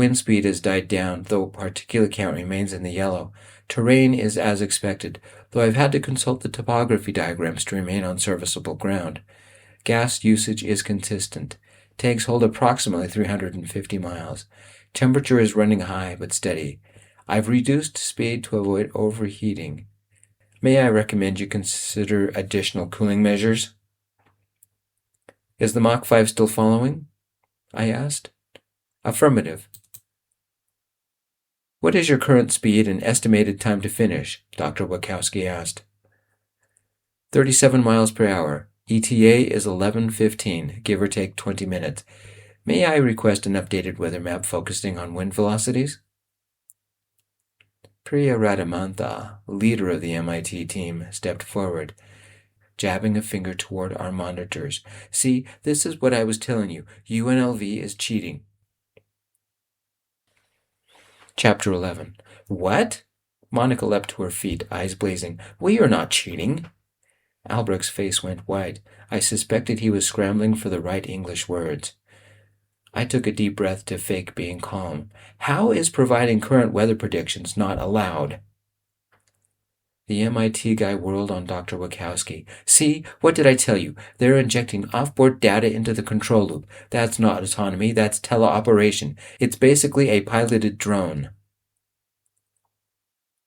Wind speed has died down, though particulate count remains in the yellow. Terrain is as expected, though I've had to consult the topography diagrams to remain on serviceable ground. Gas usage is consistent. Tanks hold approximately 350 miles. Temperature is running high but steady. I've reduced speed to avoid overheating. May I recommend you consider additional cooling measures? Is the Mach 5 still following? I asked. Affirmative. What is your current speed and estimated time to finish? Dr. Wachowski asked. 37 miles per hour. ETA is 11:15, give or take 20 minutes. May I request an updated weather map focusing on wind velocities? Priya Radamantha, leader of the MIT team, stepped forward, jabbing a finger toward our monitors. See, this is what I was telling you. UNLV is cheating. Chapter 11. What? Monica leapt to her feet, eyes blazing. We are not cheating. Albrecht's face went white. I suspected he was scrambling for the right English words. I took a deep breath to fake being calm. How is providing current weather predictions not allowed? The MIT guy whirled on Dr. Wachowski. See, what did I tell you? They're injecting offboard data into the control loop. That's not autonomy, that's teleoperation. It's basically a piloted drone.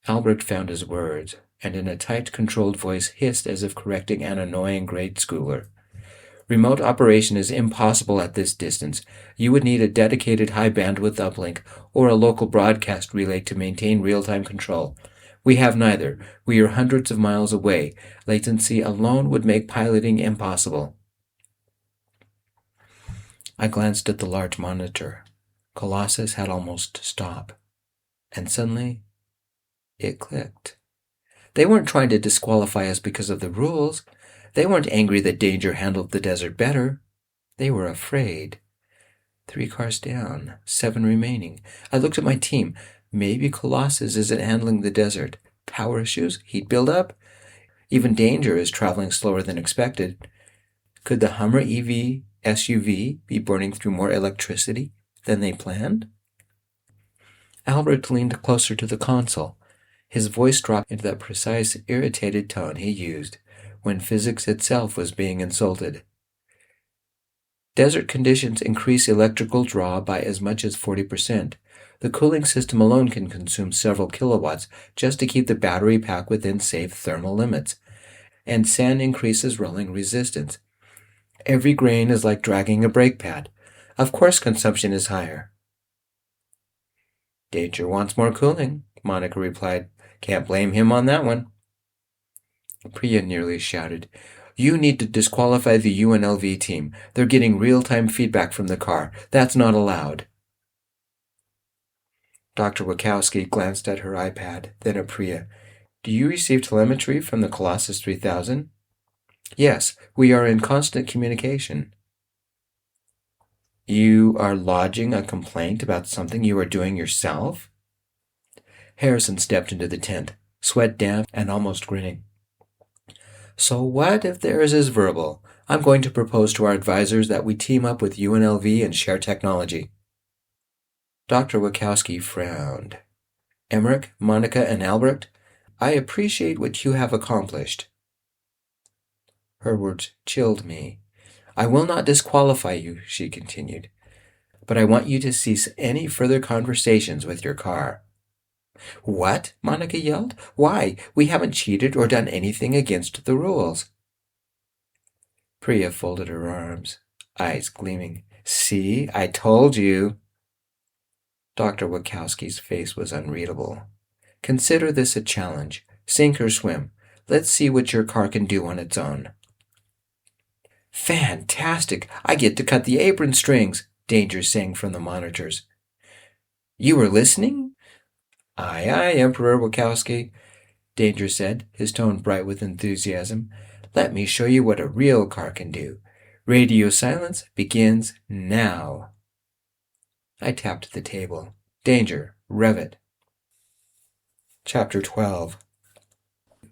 Albrecht found his words, and in a tight, controlled voice hissed as if correcting an annoying grade schooler. Remote operation is impossible at this distance. You would need a dedicated high-bandwidth uplink or a local broadcast relay to maintain real-time control. We have neither. We are hundreds of miles away. Latency alone would make piloting impossible. I glanced at the large monitor. Colossus had almost stopped. And suddenly, it clicked. They weren't trying to disqualify us because of the rules. They weren't angry that Danger handled the desert better. They were afraid. 3 cars down, 7 remaining. I looked at my team. Maybe Colossus isn't handling the desert. Power issues? Heat buildup? Even Danger is traveling slower than expected. Could the Hummer EV SUV be burning through more electricity than they planned? Albert leaned closer to the console. His voice dropped into that precise, irritated tone he used when physics itself was being insulted. Desert conditions increase electrical draw by as much as 40%. The cooling system alone can consume several kilowatts just to keep the battery pack within safe thermal limits. And sand increases rolling resistance. Every grain is like dragging a brake pad. Of course consumption is higher. Danger wants more cooling, Monica replied. Can't blame him on that one. Priya nearly shouted. You need to disqualify the UNLV team. They're getting real-time feedback from the car. That's not allowed. Dr. Wachowski glanced at her iPad, then at Priya. Do you receive telemetry from the Colossus 3000? Yes, we are in constant communication. You are lodging a complaint about something you are doing yourself? Harrison stepped into the tent, sweat damp and almost grinning. So what if theirs is verbal? I'm going to propose to our advisors that we team up with UNLV and share technology. Dr. Wachowski frowned. Emmerich, Monica, and Albrecht, I appreciate what you have accomplished. Her words chilled me. I will not disqualify you, she continued, but I want you to cease any further conversations with your car. What? Monica yelled. Why? We haven't cheated or done anything against the rules. Priya folded her arms, eyes gleaming. See, I told you. Dr. Wachowski's face was unreadable. Consider this a challenge. Sink or swim. Let's see what your car can do on its own. Fantastic! I get to cut the apron strings, Danger sang from the monitors. You were listening? Aye, aye, Emperor Wachowski, Danger said, his tone bright with enthusiasm. Let me show you what a real car can do. Radio silence begins now. I tapped the table. Danger, rev it. Chapter 12.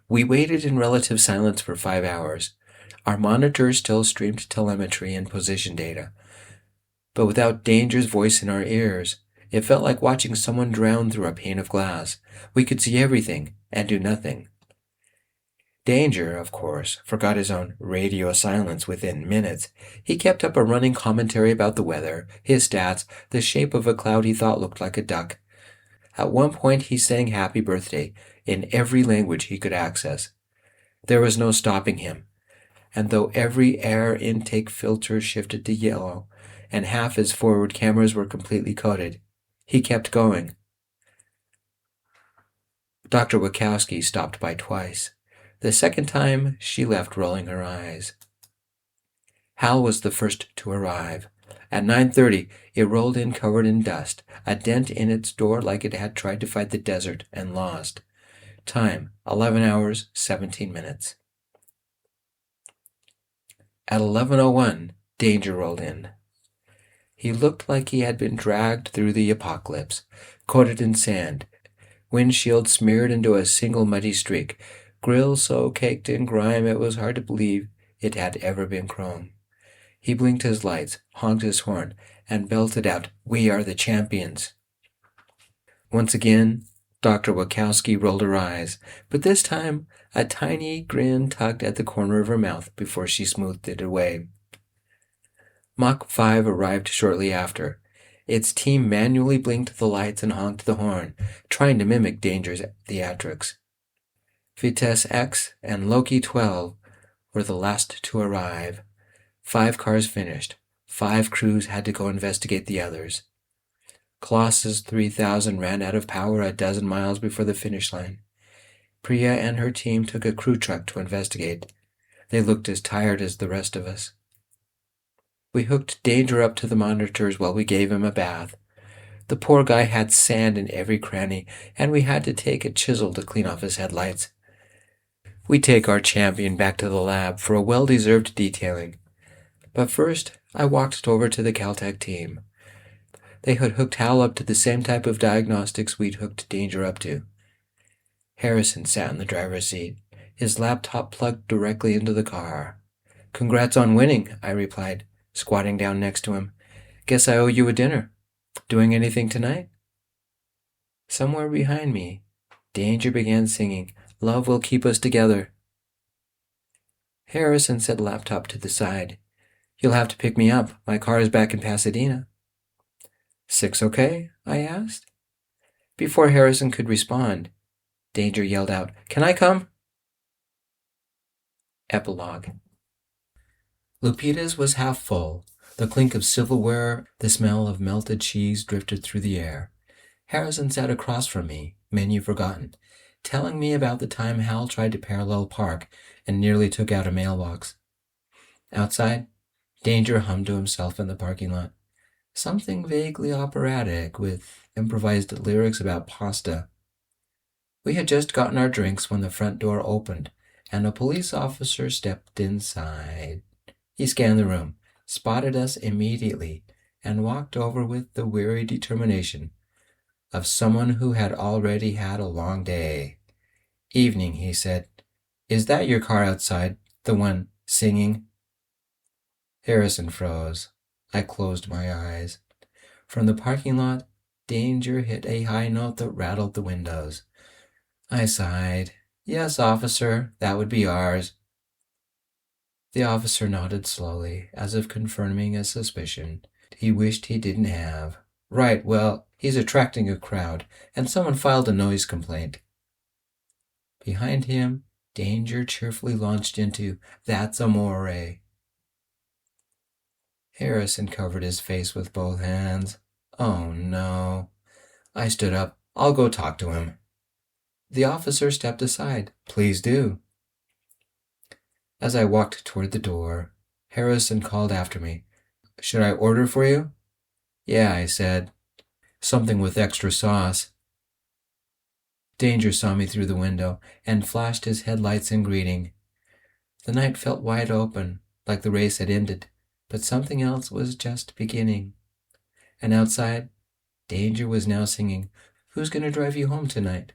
We waited in relative silence for 5 hours. Our monitors still streamed telemetry and position data. But without Danger's voice in our ears, It felt like watching someone drown through a pane of glass. We could see everything and do nothing. Danger, of course, forgot his own radio silence within minutes. He kept up a running commentary about the weather, his stats, the shape of a cloud he thought looked like a duck. At one point he sang happy birthday in every language he could access. There was no stopping him, and though every air intake filter shifted to yellow, and half his forward cameras were completely coated, he kept going. Dr. Wachowski stopped by twice. The second time, she left rolling her eyes. Hal was the first to arrive. At 9:30, it rolled in covered in dust, a dent in its door like it had tried to fight the desert and lost. Time, 11 hours, 17 minutes. At 11:01, Danger rolled in. He looked like he had been dragged through the apocalypse, coated in sand, windshield smeared into a single muddy streak, grill so caked in grime it was hard to believe it had ever been chrome. He blinked his lights, honked his horn, and belted out, "We are the champions." Once again, Dr. Wachowski rolled her eyes, but this time a tiny grin tugged at the corner of her mouth before she smoothed it away. Mach 5 arrived shortly after. Its team manually blinked the lights and honked the horn, trying to mimic Danger's theatrics. Vitesse X and Loki 12 were the last to arrive. 5 cars finished. 5 crews had to go investigate the others. Colossus 3000 ran out of power a dozen miles before the finish line. Priya and her team took a crew truck to investigate. They looked as tired as the rest of us. We hooked Danger up to the monitors while we gave him a bath. The poor guy had sand in every cranny, and we had to take a chisel to clean off his headlights. We take our champion back to the lab for a well-deserved detailing. But first, I walked over to the Caltech team. They had hooked Hal up to the same type of diagnostics we'd hooked Danger up to. Harrison sat in the driver's seat, his laptop plugged directly into the car. "Congrats on winning," I replied, squatting down next to him. "Guess I owe you a dinner. Doing anything tonight?" Somewhere behind me, Danger began singing, "Love Will Keep Us Together." Harrison set laptop to the side. "You'll have to pick me up. My car is back in Pasadena." "6 okay?" I asked. Before Harrison could respond, Danger yelled out, "Can I come?" Epilogue. Lupita's was half full. The clink of silverware, the smell of melted cheese drifted through the air. Harrison sat across from me, menu forgotten, telling me about the time Hal tried to parallel park and nearly took out a mailbox. Outside, Danger hummed to himself in the parking lot. Something vaguely operatic, with improvised lyrics about pasta. We had just gotten our drinks when the front door opened, and a police officer stepped inside. He scanned the room, spotted us immediately, and walked over with the weary determination of someone who had already had a long day. "Evening," he said. "Is that your car outside, the one singing?" Harrison froze. I closed my eyes. From the parking lot, Danger hit a high note that rattled the windows. I sighed. "Yes, officer, that would be ours." The officer nodded slowly, as if confirming a suspicion he wished he didn't have. "Right, well, he's attracting a crowd, and someone filed a noise complaint." Behind him, Danger cheerfully launched into "That's Amore." Harrison covered his face with both hands. "Oh, no." I stood up. "I'll go talk to him." The officer stepped aside. "Please do." As I walked toward the door, Harrison called after me. "Should I order for you?" "Yeah," I said. "Something with extra sauce." Danger saw me through the window and flashed his headlights in greeting. The night felt wide open, like the race had ended, but something else was just beginning. And outside, Danger was now singing, "Who's going to drive you home tonight?"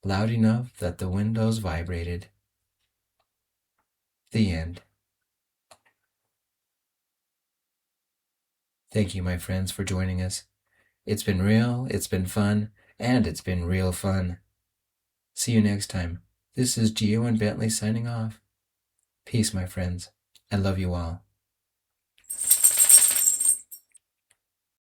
loud enough that the windows vibrated. The end. Thank you, my friends, for joining us. It's been real, it's been fun, and it's been real fun. See you next time. This is Gio and Bentley signing off. Peace, my friends. I love you all.